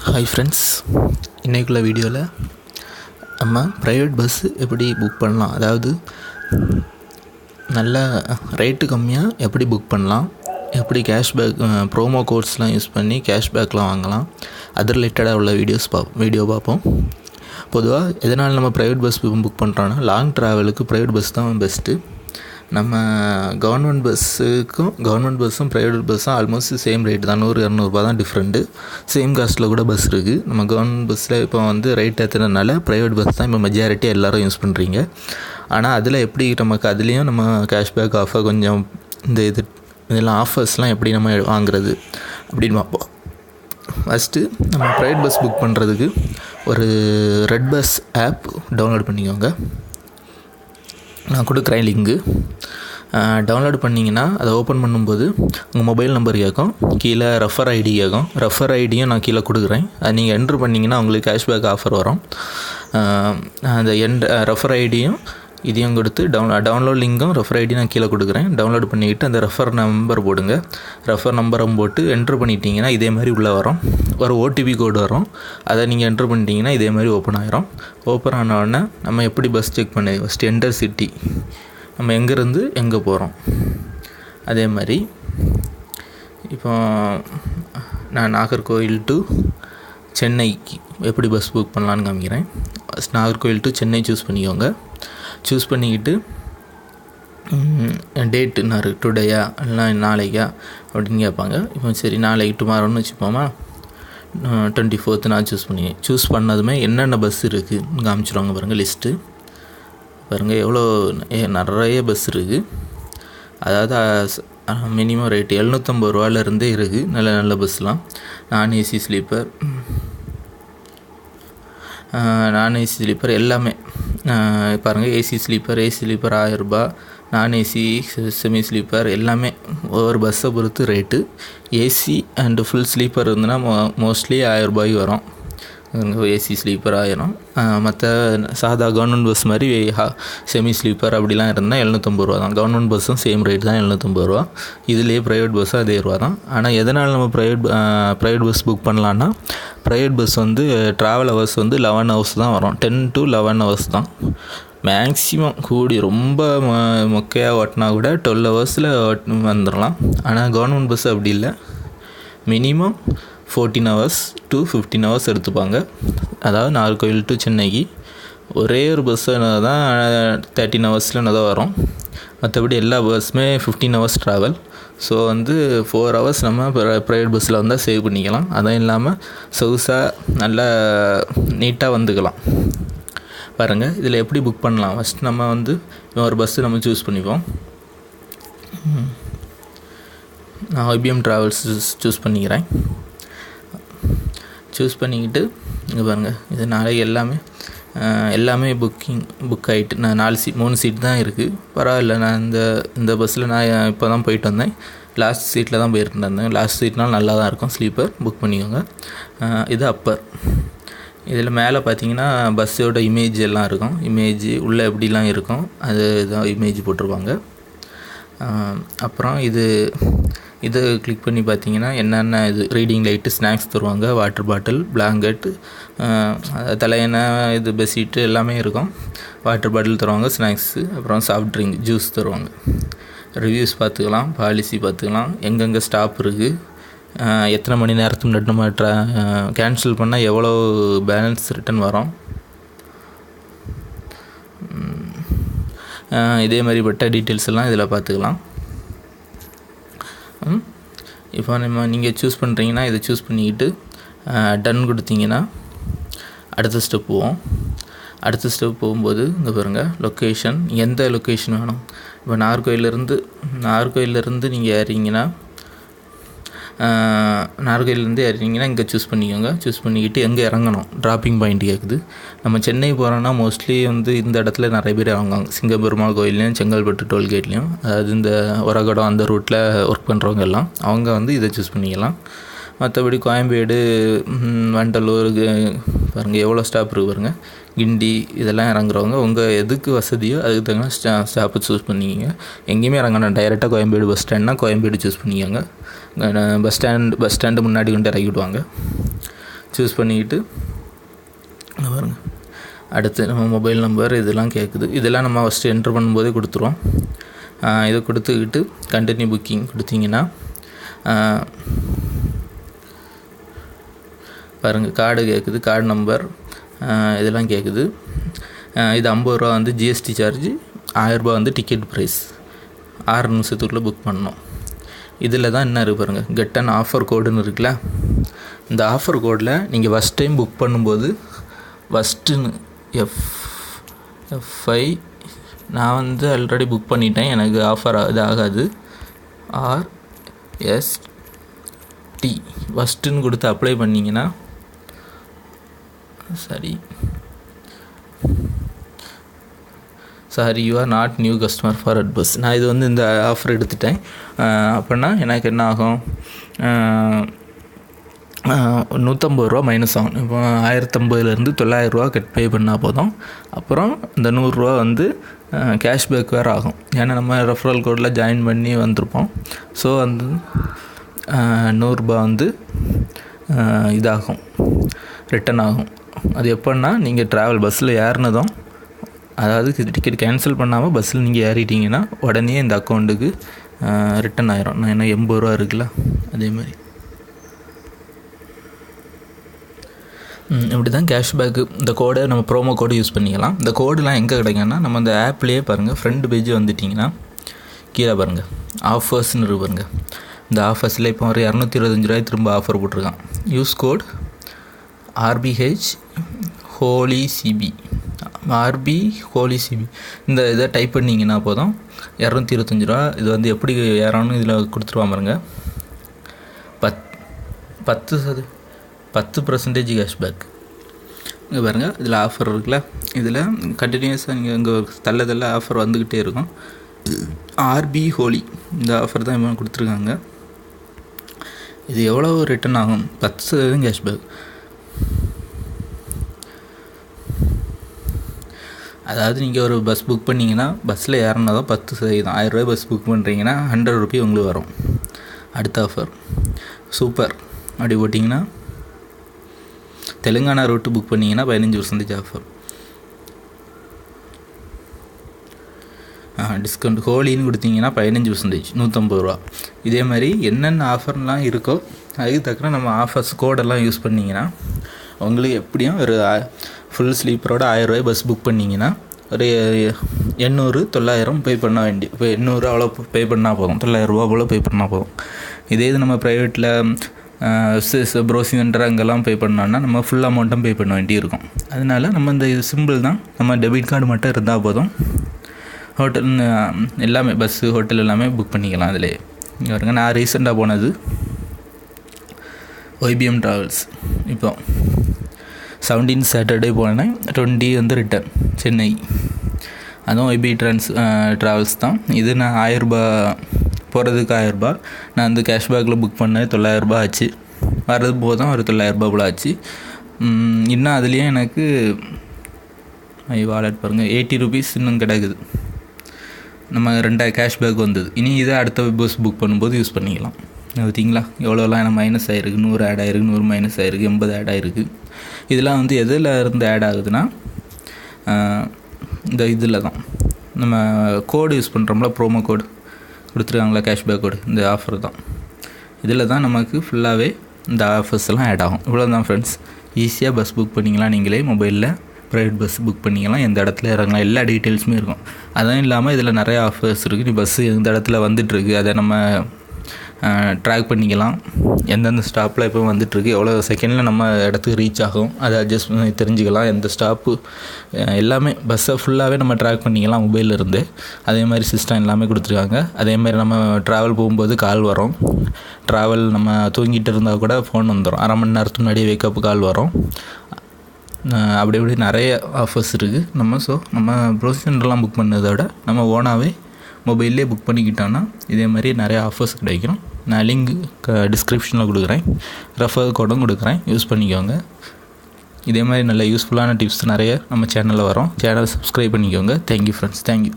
Hi friends, இன்றைக்குள்ள வீடியோவில் நம்ம ப்ரைவேட் பஸ்ஸு எப்படி புக் பண்ணலாம், அதாவது நல்ல ரேட்டு கம்மியாக எப்படி புக் பண்ணலாம், எப்படி கேஷ்பேக் ப்ரோமோ கோட்ஸ்லாம் யூஸ் பண்ணி கேஷ்பேக்லாம் வாங்கலாம், அது ரிலேட்டடாக உள்ள வீடியோ பார்ப்போம். பொதுவாக எதனால் நம்ம ப்ரைவேட் பஸ் புக் பண்ணுறோன்னா, லாங் ட்ராவலுக்கு ப்ரைவேட் பஸ் தான் பெஸ்ட்டு. நம்ம கவர்மெண்ட் பஸ்ஸும் ப்ரைவேட் பஸ்ஸும் ஆல்மோஸ்ட் சேம் ரேட் தான், 100-200 தான் டிஃப்ரெண்ட்டு. சேம் காஸ்ட்டில் கூட பஸ் இருக்குது. நம்ம கவர்மெண்ட் பஸ்ஸில் இப்போ ரேட் ஏற்றுறதுனால ப்ரைவேட் பஸ் தான் இப்போ மெஜாரிட்டியாக எல்லோரும் யூஸ் பண்ணுறீங்க. ஆனால் அதில் எப்படி நமக்கு அதுலேயும் நம்ம கேஷ்பேக் ஆஃபர் கொஞ்சம் இதெல்லாம் ஆஃபர்ஸ்லாம் எப்படி நம்ம வாங்குறது அப்படின்னு பார்ப்போம். ஃபஸ்ட்டு நம்ம ப்ரைவேட் பஸ் புக் பண்ணுறதுக்கு ஒரு ரெட் பஸ் ஆப் டவுன்லோட் பண்ணிக்கோங்க. நான் கொடுக்குறேன் லிங்கு. டவுன்லோட் பண்ணிங்கன்னா அதை ஓப்பன் பண்ணும்போது உங்கள் மொபைல் நம்பர் கேட்கும், கீழே ரெஃபர் ஐடி கேட்கும். ரெஃபர் ஐடியும் நான் கீழே கொடுக்குறேன். அது நீங்கள் என்ட்ரு பண்ணிங்கன்னா உங்களுக்கு கேஷ்பேக் ஆஃபர் வரும். அந்த ரெஃபர் ஐடியும் இதையும் கொடுத்து டவுன்லோட் லிங்கும் ரெஃபர் ஐடி நான் கீழே கொடுக்குறேன். டவுன்லோட் பண்ணிக்கிட்டு அந்த ரெஃபர் நம்பர் போடுங்க. ரெஃபர் நம்பரும் போட்டு என்ட்ரு பண்ணிட்டீங்கன்னா இதே மாதிரி உள்ளே வரும். ஒரு ஓடிபி கோடு வரும். அதை நீங்கள் என்ட்ரு பண்ணிட்டீங்கன்னா இதே மாதிரி ஓப்பன் ஆகிரும். ஓப்பன் ஆனவுடனே நம்ம எப்படி பஸ் செக் பண்ணி ஃபஸ்ட்டு என்டர் சிட்டி, நம்ம எங்கேருந்து எங்கே போகிறோம். அதே மாதிரி இப்போ நான் நாகர்கோவில் டு சென்னைக்கு எப்படி பஸ் புக் பண்ணலான்னு காமிக்கிறேன். நாகர்கோவில் டு சென்னை சூஸ் பண்ணிக்கோங்க. சூஸ் பண்ணிக்கிட்டு டேட்டு டுடேயா இல்லைனா நாளைக்கா அப்படின்னு கேட்பாங்க. இப்போ சரி நாளைக்கு டுமாரோன்னு வச்சுப்போமா. 24th நான் சூஸ் பண்ணதுமே என்னென்ன பஸ் இருக்குது காமிச்சிடுவாங்க பாருங்கள். லிஸ்ட்டு பாருங்கள், எவ்வளோ நிறைய பஸ் இருக்குது. அதாவது மினிமம் ரேட்டு 750 ரூபாலேருந்தே இருக்குது. நல்ல பஸ்லாம். நான் ஏசி ஸ்லீப்பர் எல்லாமே பாருங்கள். ஏசி ஸ்லீப்பர் 1000 ரூபா, நான் ஏசி செமி ஸ்லீப்பர் எல்லாமே ஒவ்வொரு பஸ்ஸை பொறுத்து rate. AC and full sleeper இருந்ததுன்னா மோஸ்ட்லி 1000 ரூபாய்க்கு வரும். AC sleeper 1000. மற்ற சாதா கவர்மெண்ட் பஸ் மாதிரி செமி ஸ்லீப்பர் அப்படிலாம் இருந்தால் 750 ரூபா தான். கவர்மெண்ட் பஸ்ஸும் சேம் ரேட் தான், 750 ரூபா. இதுலேயே ப்ரைவேட் பஸ்ஸும் அதே ரூபா தான். ஆனால் எதனால் நம்ம ப்ரைவேட் பஸ் புக் பண்ணலான்னா, private bus travel hours 11 hours தான் வரும். 10 to 11 ஹவர்ஸ் தான் மேக்ஸிமம். கூடி ரொம்ப மொக்கையாக ஓட்டினா கூட 12 ஹவர்ஸில் வந்துடலாம். ஆனால் கவர்மெண்ட் பஸ் அப்படி இல்லை. மினிமம் 14 hours to 15 hours எடுத்துப்பாங்க. அதாவது நாகர்கோவில் டு சென்னைக்கு ஒரே ஒரு பஸ்ஸு தான் 13 hours தான் வரும். மற்றபடி எல்லா பஸ்ஸுமே 15 hours ட்ராவல். ஸோ 4 hours நம்ம ப்ரைவேட் பஸ்ஸில் வந்தால் சேவ் பண்ணிக்கலாம். அதுவும் இல்லாமல் சொகுசாக நல்லா நீட்டாக வந்துக்கலாம். பாருங்கள், இதில் எப்படி புக் பண்ணலாம். ஃபஸ்ட் நம்ம ஒரு பஸ்ஸு நம்ம சூஸ் பண்ணிப்போம். நான் ஐபிஎம் ட்ராவல்ஸ் சூஸ் பண்ணிக்கிறேன். சூஸ் பண்ணிக்கிட்டு இங்கே பாருங்கள், இது நாளைக்கு எல்லாமே புக் ஆகிட்டு. நான் 3 சீட் தான் இருக்குது. பரவாயில்ல. நான் இந்த பஸ்ஸில் நான் இப்போ தான் போயிட்டு வந்தேன். லாஸ்ட் சீட்டில் தான் போயிட்டு வந்தேன். லாஸ்ட் சீட்னால் நல்லா தான் இருக்கும். ஸ்லீப்பர் புக் பண்ணிக்கோங்க. இது அப்பர். இதில் மேலே பார்த்தீங்கன்னா பஸ்ஸோட இமேஜ் எல்லாம் இருக்கும். இமேஜ் உள்ளே எப்படிலாம் இருக்கும் அது தான் இமேஜ் போட்டிருப்பாங்க. அப்புறம் இது கிளிக் பண்ணி பார்த்தீங்கன்னா என்னென்ன ரீடிங் லைட்டு, ஸ்நாக்ஸ் தருவாங்க, வாட்டர் பாட்டில், பிளாங்கெட்டு, தலையணை, பெட்ஷீட்டு எல்லாமே இருக்கும். வாட்டர் பாட்டில் தருவாங்க, ஸ்நாக்ஸு, அப்புறம் சாஃப்ட் ட்ரிங்க், ஜூஸ் தருவாங்க. ரிவ்யூஸ் பார்த்துக்கலாம், பாலிசி பார்த்துக்கலாம், எங்கெங்கே ஸ்டாப் இருக்குது, எத்தனை மணி நேரத்துக்கு முன்னாடி நம்ம கேன்சல் பண்ணால் எவ்வளோ பேலன்ஸ் ரிட்டன் வரும். இதே மாதிரிப்பட்ட டீட்டெயில்ஸ் எல்லாம் இதில் பார்த்துக்கலாம். இப்போ நீங்கள் சூஸ் பண்ணுறீங்கன்னா இதை சூஸ் பண்ணிக்கிட்டு டன் கொடுத்தீங்கன்னா அடுத்த ஸ்டெப் போவோம். அடுத்த ஸ்டெப் போகும்போது இங்கே பாருங்கள், லொக்கேஷன், எந்த லொக்கேஷன் வேணும். இப்போ நாகர்கோயிலேருந்து நீங்கள் ஏறிங்கன்னா இங்கே சூஸ் பண்ணிக்கோங்க. சூஸ் பண்ணிக்கிட்டு எங்கே இறங்கணும், ட்ராப்பிங் பாயிண்ட் கேட்குது. நம்ம சென்னை போகிறோன்னா மோஸ்ட்லி இந்த இடத்துல நிறைய பேர் இறங்குவாங்க. சிங்கப்பெருமாள் கோயில்லையும் செங்கல்பட்டு டோல்கேட்லேயும், அதாவது இந்த ஒரகடம் அந்த ரூட்டில் ஒர்க் பண்ணுறவங்க எல்லாம் அவங்க இதை சூஸ் பண்ணிக்கலாம். மற்றபடி கோயம்பேடு, வண்டலூர் பாருங்கள் எவ்வளோ ஸ்டாப் இருக்குது பாருங்கள். கிண்டி இதெல்லாம் இறங்குறவங்க உங்கள் எதுக்கு வசதியோ அதுக்கு தகுந்த ஸ்டாப்பை சூஸ் பண்ணிக்கோங்க. எங்கேயுமே இறங்கணும். டைரெக்டாக கோயம்பேடு பஸ் ஸ்டாண்ட்னா கோயம்பேடு சூஸ் பண்ணிக்கோங்க. பஸ் ஸ்டாண்டு முன்னாடி கொண்டு இறக்கி விடுவாங்க. சூஸ் பண்ணிக்கிட்டு பாருங்க, அடுத்து நம்ம மொபைல் நம்பர் இதெல்லாம் கேட்குது. இதெல்லாம் நம்ம ஃபஸ்ட்டு என்ட்ரு பண்ணும்போதே கொடுத்துருவோம். இதை கொடுத்துக்கிட்டு கண்டினியூ புக்கிங் கொடுத்தீங்கன்னா பாருங்கள், கார்டு கேட்குது, கார்டு நம்பர் இதெல்லாம் கேட்குது. இது 50 ரூபா வந்து ஜிஎஸ்டி சார்ஜ், 1000 ரூபா வந்து டிக்கெட் ப்ரைஸ். 6 நிமிஷத்துக்குள்ளே புக் பண்ணணும். இதில் தான் என்ன இருக்குது பாருங்கள், கெட் அண்ட் ஆஃபர் கோடுன்னு இருக்குல்ல. இந்த ஆஃபர் கோடில் நீங்கள் ஃபஸ்ட் டைம் புக் பண்ணும்போது ஃபஸ்ட்டுன்னு F5 நான் வந்து ஆல்ரெடி புக் பண்ணிட்டேன், எனக்கு ஆஃபர் இது ஆகாது. RST ஃபஸ்ட்டுன்னு கொடுத்து அப்ளை பண்ணிங்கன்னா sorry you are not new customer for அட்பஸ். நான் இது வந்து இந்த ஆஃபர் எடுத்துட்டேன் அப்படின்னா எனக்கு என்ன ஆகும், 150 ரூபா மைனஸ் ஆகும். இப்போ 1050லேருந்து 900 ரூபா பே பண்ணால் போதும். அப்புறம் இந்த 100 ரூபா வந்து கேஷ்பேக் வேறு ஆகும். ஏன்னா நம்ம ரெஃபரல் கோடில் ஜாயின் பண்ணி வந்திருப்போம். ஸோ வந்து 100 ரூபா வந்து இதாகும், ரிட்டன் ஆகும். அது எப்போன்னா நீங்கள் ட்ராவல் பஸ்ஸில் ஏறினதும், அதாவது டிக்கெட் கேன்சல் பண்ணாமல் பஸ்ஸில் நீங்கள் ஏறிட்டீங்கன்னா உடனே இந்த அக்கௌண்ட்டுக்கு ரிட்டன் ஆயிரும். நான் என்ன 80 ரூபா இருக்குல்ல, அதே மாதிரி இப்படி தான் கேஷ்பேக்கு. இந்த கோடை நம்ம ப்ரோமோ கோடு யூஸ் பண்ணிக்கலாம். இந்த கோடெலாம் எங்கே கிடைக்குன்னா நம்ம இந்த ஆப்லேயே பாருங்கள், ஃப்ரண்ட் பேஜ் வந்துட்டிங்கன்னா கீழே பாருங்கள் ஆஃபர்ஸ்னு இருக்கு பாருங்கள். இந்த ஆஃபர்ஸில் இப்போ ஒரு 225 ரூபாய் திரும்ப ஆஃபர் போட்டிருக்கான். Use code RBH Holi CB, RB Holi CB. இந்த இதை டைப் பண்ணிங்கன்னா போதும், 225 ரூபா. இது வந்து எப்படி ஏறணும்னு இதில் கொடுத்துருவான் பாருங்க. 10% கேஷ்பேக் இங்கே பாருங்கள். இதில் ஆஃபர் இருக்குல்ல, இதில் கண்டினியூஸாக நீங்கள் இங்கே தள்ள ஆஃபர் வந்துக்கிட்டே இருக்கும். RB ஹோலி இந்த ஆஃபர் தான் இவங்க கொடுத்துருக்காங்க. இது எவ்வளோ ரிட்டன் ஆகும், 10% கேஷ்பேக். அதாவது நீங்கள் ஒரு பஸ் புக் பண்ணிங்கன்னா பஸ்ஸில் ஏறினதான் 10%. 1000 ரூபாய் பஸ் புக் பண்ணுறீங்கன்னா 100 ருபீ உங்களுக்கு வரும். அடுத்த ஆஃபர் சூப்பர் அப்படி போட்டிங்கன்னா தெலுங்கானா ரூட்டு புக் பண்ணிங்கன்னா 15% ஆஃபர். டிஸ்கவுண்ட் ஹோலின்னு கொடுத்தீங்கன்னா 15%, 150 ரூபா. இதே மாதிரி என்னென்ன ஆஃபர்லாம் இருக்கோ அதுக்கு தக்கன நம்ம ஆஃபர்ஸ் கோடெல்லாம் யூஸ் பண்ணிங்கன்னா உங்களுக்கு எப்படியும் ஒரு ஃபுல் ஸ்லீப்பரோட 1000 ரூபாய் பஸ் புக் பண்ணிங்கன்னா ஒரு 800 900 பே பண்ண வேண்டி, இப்போ 800 அவ்வளோ பே பண்ணால் போதும், 900 ரூபா அவ்வளோ பே பண்ணால் போதும். இதே இது நம்ம ப்ரைவேட்டில் ப்ரௌசிங் சென்டர் அங்கெல்லாம் பே பண்ணோன்னா நம்ம ஃபுல் அமௌண்ட்டும் பே பண்ண வேண்டி இருக்கும். அதனால நம்ம இந்த இது சிம்பிள் தான், நம்ம டெபிட் கார்டு மட்டும் இருந்தால் போதும். ஹோட்டல் எல்லாமே பஸ்ஸு ஹோட்டல் எல்லாமே புக் பண்ணிக்கலாம் அதிலே. இங்கே பாருங்க, நான் ரீசெண்டாக போனது OIBM ட்ராவல்ஸ். இப்போ 17 சாட்டர்டே போனேன், 20 வந்து ரிட்டன் சென்னை. அதுவும் OIB ட்ராவல்ஸ் தான். இது நான் 1000 ரூபா போகிறதுக்கு 1000 ரூபா. நான் வந்து கேஷ்பேக்கில் புக் பண்ணேன், 900 ரூபா ஆச்சு. வர்றது போதும் ஒரு 900 ரூபா போல் ஆச்சு. இன்னும் அதுலேயே எனக்கு வாலெட் பாருங்கள் 80 ருபீஸ் இன்னும் கிடக்குது. நம்ம 2 கேஷ்பேக் வந்தது. இனி இதை அடுத்த பஸ் புக் பண்ணும்போது யூஸ் பண்ணிக்கலாம். பார்த்தீங்களா எவ்வளோலாம் எனக்கு மைனஸ் ஆகிருக்கு, 100 ஆட் ஆகிருக்கு, 100 மைனஸ் ஆகிருக்கு, 80 ஆட் ஆகிருக்கு. இதெல்லாம் வந்து எதில் இருந்து ஆட் ஆகுதுன்னா இந்த இதில் தான் நம்ம கோடு யூஸ் பண்ணுறோம்ல, ப்ரோமோ கோடு கொடுத்துருக்காங்களா கேஷ்பேக் கோடு, இந்த ஆஃபர் தான். இதில் தான் நமக்கு ஃபுல்லாகவே இந்த ஆஃபர்ஸ் எல்லாம் ஆட் ஆகும். இவ்வளோ தான் ஃப்ரெண்ட்ஸ். ஈஸியாக பஸ் புக் பண்ணிக்கலாம். நீங்களே மொபைலில் ப்ரைவேட் பஸ் புக் பண்ணிக்கலாம், எந்த இடத்துல இறங்கலாம், எல்லா டீட்டெயில்ஸுமே இருக்கும். அதுவும் இல்லாமல் இதில் நிறைய ஆஃபர்ஸ் இருக்குது. நீ பஸ்ஸு எந்த இடத்துல வந்துட்டுருக்கு அதை நம்ம ட்ராக் பண்ணிக்கலாம். எந்தெந்த ஸ்டாப்பில் இப்போ வந்துட்டுருக்கு, எவ்வளோ செகண்டில் நம்ம இடத்துக்கு ரீச் ஆகும் அதை அட்ஜஸ்ட் பண்ணி தெரிஞ்சுக்கலாம். எந்த ஸ்டாப்பு எல்லாமே பஸ்ஸை ஃபுல்லாகவே நம்ம ட்ராக் பண்ணிக்கலாம் மொபைலில் இருந்து. அதே மாதிரி சிஸ்டம் எல்லாமே கொடுத்துருக்காங்க. அதே மாதிரி நம்ம ட்ராவல் போகும்போது கால் வரும். ட்ராவல் நம்ம தூங்கிட்டு இருந்தால் கூட ஃபோன் வந்துடும். 1/2 மணி நேரத்துக்கு முன்னாடியே வேக்கப் கால் வரும். அப்படி இப்படி நிறைய ஆஃபர்ஸ் இருக்குது. நம்ம ப்ரொசீஜர்லாம் புக் பண்ணதோட நம்ம ஓனாகவே மொபைல்லே புக் பண்ணிக்கிட்டோன்னா இதே மாதிரி நிறைய ஆஃபர்ஸ் கிடைக்கும். நான் லிங்க் டிஸ்கிரிப்ஷனில் கொடுக்குறேன், ரெஃபர் கோடும் கொடுக்குறேன், யூஸ் பண்ணிக்கோங்க. இதே மாதிரி நல்ல யூஸ்ஃபுல்லான டிப்ஸ் நிறைய நம்ம சேனலில் வரும். சேனலை சப்ஸ்கிரைப் பண்ணிக்கோங்க. Thank you friends, thank you.